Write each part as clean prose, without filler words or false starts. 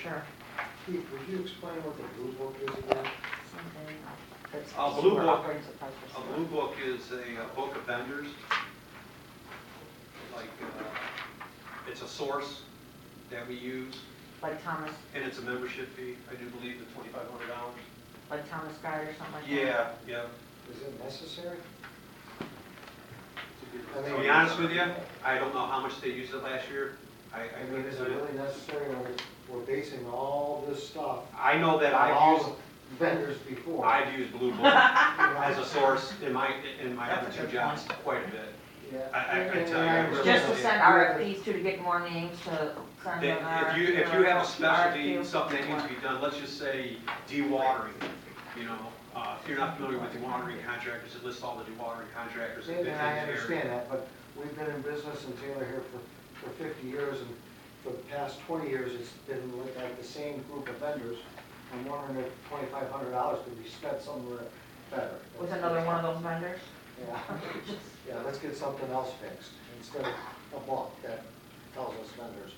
sure. Keith, would you explain what the blue book is again? Something that's A blue super book- operating supplies for A sewer. blue book is a book of vendors. Like, it's a source that we use, Like Thomas, and it's a membership fee. I do believe it's $2,500. like Thomas Guide or something like that? Yeah, yeah. Is it necessary? To be honest with you, I don't know how much they used it last year. I mean, is it really necessary when we're basing all this stuff I know that on all I've used, the vendors before? I've used Blue Book as a source in my That's other a two good jobs point. quite a bit. Yeah. I tell you, And I understand Just to really- send RFPs to get more names to send an RFP. If you have a specialty, RFQ. something that needs to be done, let's just say dewatering, you know, if you're not familiar with dewatering contractors, it lists all the dewatering contractors that fit in And I here. understand that, but we've been in business in Taylor here for 50 years, and for the past 20 years, it's been with like the same group of vendors. I'm wondering if $2,500 could be spent somewhere better. Was another one of those vendors? Yeah, yeah, let's get something else fixed, instead of a book that tells us vendors.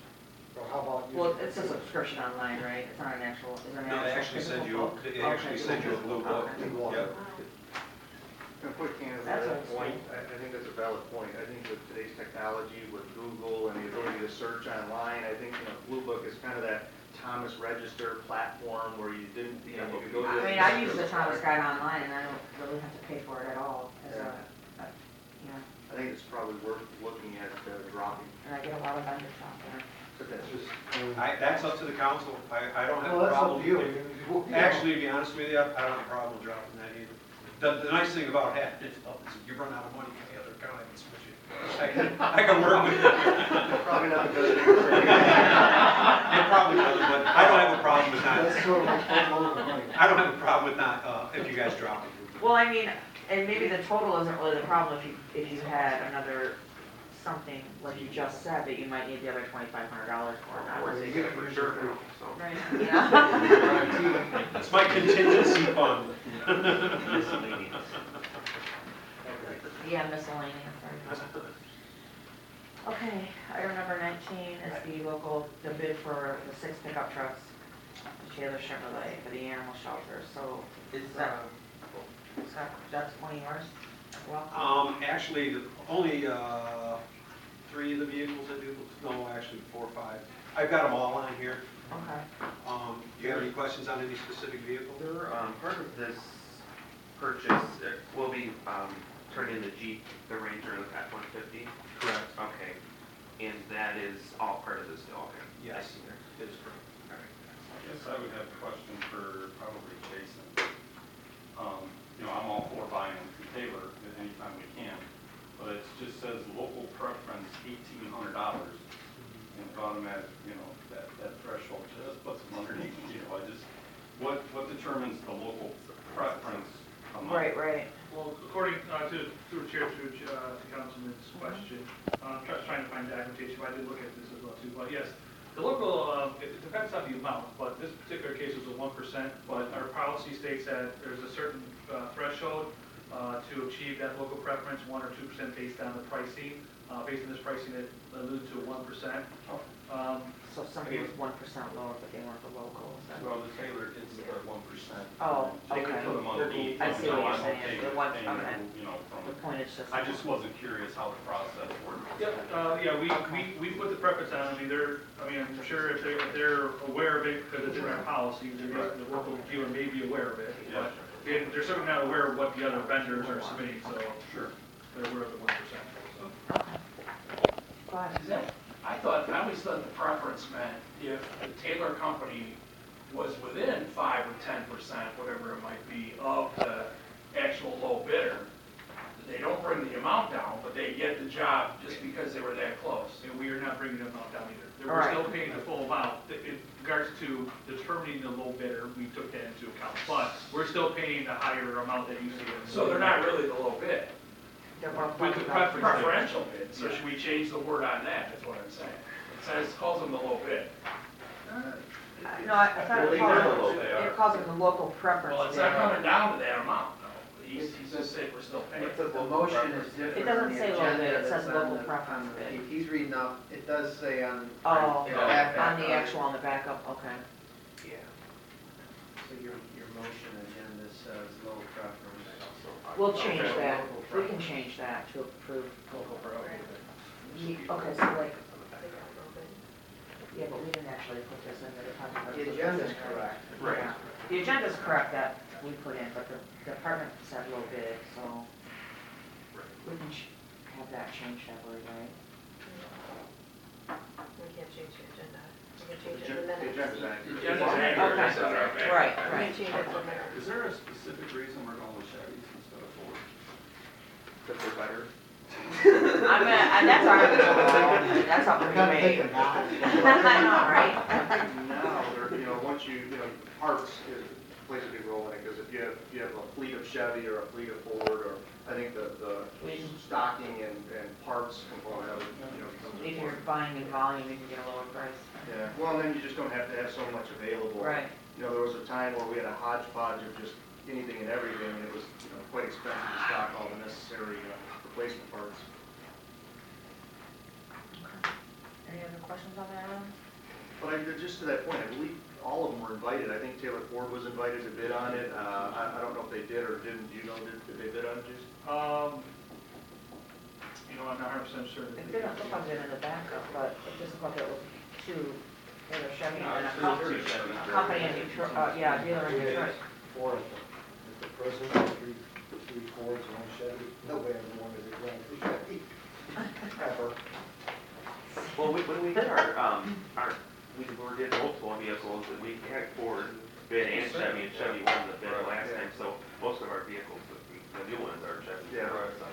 Or how about you? Well, it's a subscription online, right? It's not an actual, is it an No, they actual actually send physical you, book? they actually Okay. send you a blue book. Okay. Yep. A quick answer to That's that a- point, I think that's a valid point. I think with today's technology, with Google and the ability to search online, I think, Blue Book is kind of that Thomas Register platform where you didn't, you could go to. I mean, I use the Thomas Guide online and I don't really have to pay for it at all. As Yeah. yeah, I think it's probably worth looking at dropping. and I get a lot of vendors out there. But that's just, That's up to the council. I don't have Well, a that's up problem. to you. Actually, to be honest with you, I don't have a problem dropping that either. The nice thing about having it is you run out of money for the other account, I can switch it. I can work with it. probably not the best thing to say. It probably doesn't, but I don't have a problem with That's not, sort of like boatload of money. I don't have a problem with not, if you guys drop it. Well, I mean, and maybe the total isn't really the problem if you had another something, like you just said, that you might need the other $2,500 for. Not Or worth they it. get it for sure, so. Right, yeah. It's my contingency fund. Yeah, miscellaneous. Sorry. Okay, item number 19 is the local, the bid for the 6 pickup trucks, Taylor Chevrolet, for the animal shelter. So is that's one of yours? Well, Actually, only 3 of the vehicles I do, no, actually 4 or 5. I've got them all on here. okay. Do you have any questions on any specific vehicle? There, part of this purchase will be turned into Jeep, the Ranger F-150. Correct. Okay, and that is all part of this deal, okay? Yes, it is correct. All right. I guess I would have a question for probably Jason. I'm all for buying them from Taylor at any time we can, but it just says local preference $1,800 and automatic, that threshold just puts them underneath the deal. What determines the local preference amount? Right. Well, according through Chair, to Councilman's question, trying to find documentation, I did look at this as well too, but yes, the local, it depends on the amount, but this particular case was a 1%, but our policy states that there's a certain threshold to achieve that local preference, 1 or 2% based on the pricing. Based on this pricing, it alluded to a 1%. So somebody was 1% lower, but they weren't the local. Is that- Well, the Taylor gets the 1%. Oh, They could okay. put them underneath. I see what so you're I'm saying, okay the with one- paying, okay. from The point is just. I just wasn't curious how the process worked. Yep, yeah, we put the preference on, I'm sure if they're aware of it, because it's in our policy, the local dealer may be aware of it, but they're certainly not aware of what the other vendors are submitting, so Sure. they're aware of the 1%. Go ahead. Is that, I always thought the preference meant if the Taylor company was within 5 or 10%, whatever it might be, of the actual low bidder, they don't bring the amount down, but they get the job just because they were that close. And we are not bringing the amount down either. All We're right. still paying the full amount. In regards to determining the low bidder, we took that into account, but we're still paying the higher amount that you see. So they're not really the low bid, They're both With the like- preference. preferential bid. So should we change the word on that, is what I'm saying. It says, calls them the low bid. No, I thought Really, it calls they're it, low, they are. it calls it the local preference. Well, it's not coming down to that amount, though. he's just saying we're still paying. The motion is different. It doesn't on the say low bid, agenda it says that's on local the- preference on the- bid. He's reading off, it does say on. Oh, the back on the of it. actual, on the backup, okay. Yeah. So your motion agenda says low preference. We'll change Okay. that, Local we can preference. change that to approve. Local preference. Okay, so like, yeah, but we didn't actually put this in the department. The agenda's correct. Right. Yeah. The agenda's correct that we put in, but the department said low bid, so we can have that changed that way, right? We can't change the agenda. We can The change it in the minutes. agenda's accurate. The agenda's accurate. Okay. It's on our back. Right, We right. can change it in the minutes. Is there a specific reason we're going with Chevys instead of Ford? That they're better. And that's that's up to I'm kind of me. thinking that. I know, right? Now, once parts plays a big role in it, because if you have a fleet of Chevy or a fleet of Ford, or I think the stocking and parts component of it, becomes If you're important. buying in volume, you can get a lower price. Yeah, well, and then you just don't have to have so much available. Right. There was a time where we had a hodgepodge of just anything and everything, and it was, quite expensive to stock all the necessary replacement parts. Any other questions on that one? But just to that point, I believe all of them were invited. I think Taylor Ford was invited to bid on it. I don't know if they did or didn't. Do you know, did they bid on it, Jason? I'm not 100% certain. It didn't look like it in the backup, but it just looked like it was two, either Chevy No, and a it's company, two Chevys. company in Detroit, yeah, dealer in Detroit. Four at the prison, three Fords and one Chevy. Nobody ever wanted to drive a Chevy. Ever. Well, when we did we did multiple vehicles, and we had Ford bid and Chevy won the bid last time, so most of our vehicles, the new ones are Chevy. Yeah. So.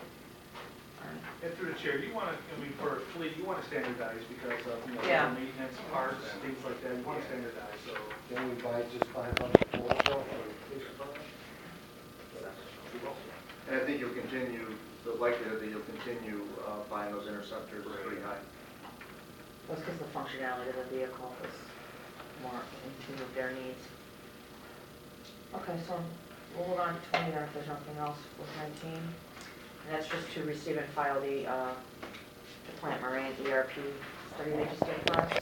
And through the chair, do you want to, for a fleet, you want to standardize because of, Yeah. maintenance, parts, things like that, you want to standardize, so. Then we just buy a bunch of Fords or police department. And I think you'll continue, the likelihood that you'll continue buying those interceptors is pretty high. That's because the functionality of the vehicle is more in tune with their needs. Okay, so we'll hold on to 20 then if there's nothing else with 19. And that's just to receive and file the Plante Moran ERP study they just did for us.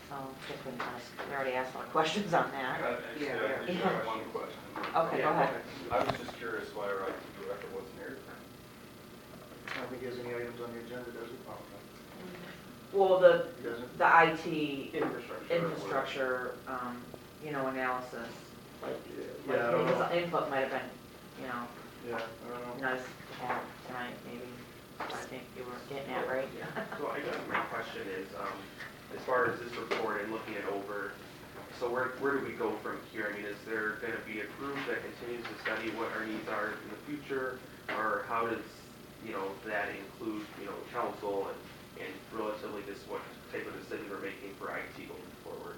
So just been honest, we already asked a lot of questions on that. Actually, I Yeah. just have one question. Okay, go ahead. I was just curious why our IT director wasn't here. I don't think he has any items on the agenda, does he? Well, He doesn't? the IT Infrastructure. analysis, like Yeah, I don't know. his input might have been, Yeah, I don't know. nice to have tonight, maybe. I think you were getting at, right? So I guess my question is, as far as this report and looking it over, so where do we go from here? I mean, is there going to be a group that continues to study what our needs are in the future? Or how does, that include, council and relatively just what type of decision we're making for IT going forward?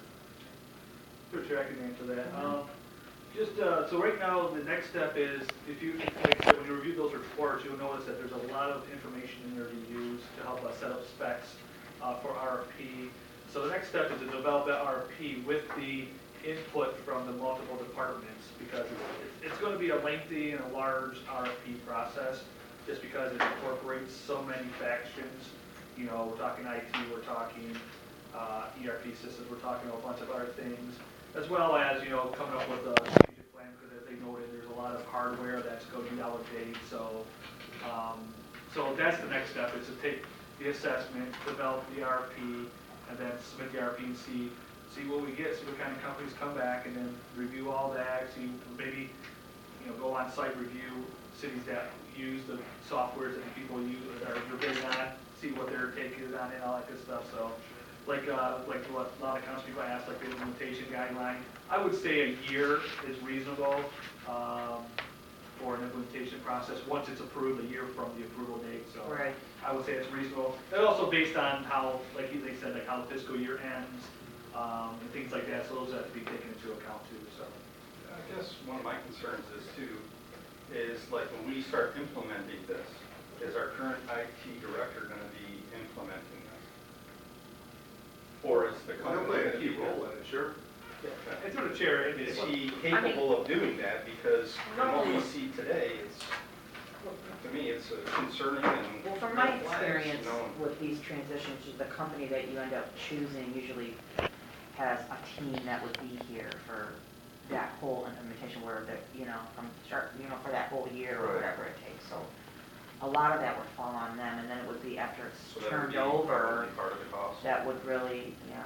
Sure, Chair, I can answer that. So right now, the next step is, if you, like I said, when you review those reports, you'll notice that there's a lot of information in there to use to help us set up specs for RFP. So the next step is to develop that RFP with the input from the multiple departments, because it's going to be a lengthy and a large RFP process, just because it incorporates so many factions. We're talking IT, we're talking ERP systems, we're talking a bunch of other things, as well as, coming up with a strategic plan, because as they noted, there's a lot of hardware that's going to be out of date, so that's the next step, is to take the assessment, develop the RFP, and then submit the RFP and see what we get, see what kind of companies come back, and then review all that, see, maybe, go on site review cities that use the softwares that the people use, that are bidding on, see what their take is on it, and all that good stuff, so. Like what a lot of council people ask, like the implementation guideline, I would say a year is reasonable for an implementation process. Once it's approved, a year from the approval date, so Right. I would say it's reasonable. And also based on how, like they said, like how the fiscal year ends and things like that, so those have to be taken into account too. So I guess one of my concerns is too, is like when we start implementing this, is our current IT director going to be implementing this? Or is the They'll company? play a key role in it, sure. through the chair, I mean, Is he capable of doing that? Because from what we see today, it's, to me, it's concerning and. Well, from my red flags, experience you know. with these transitions, the company that you end up choosing usually has a team that would be here for that whole implementation, where the, from start, for that whole year or Right. whatever it takes, so. A lot of that would fall on them, and then it would be after So it's that would turned be over, probably part of the cost. that would really, yeah.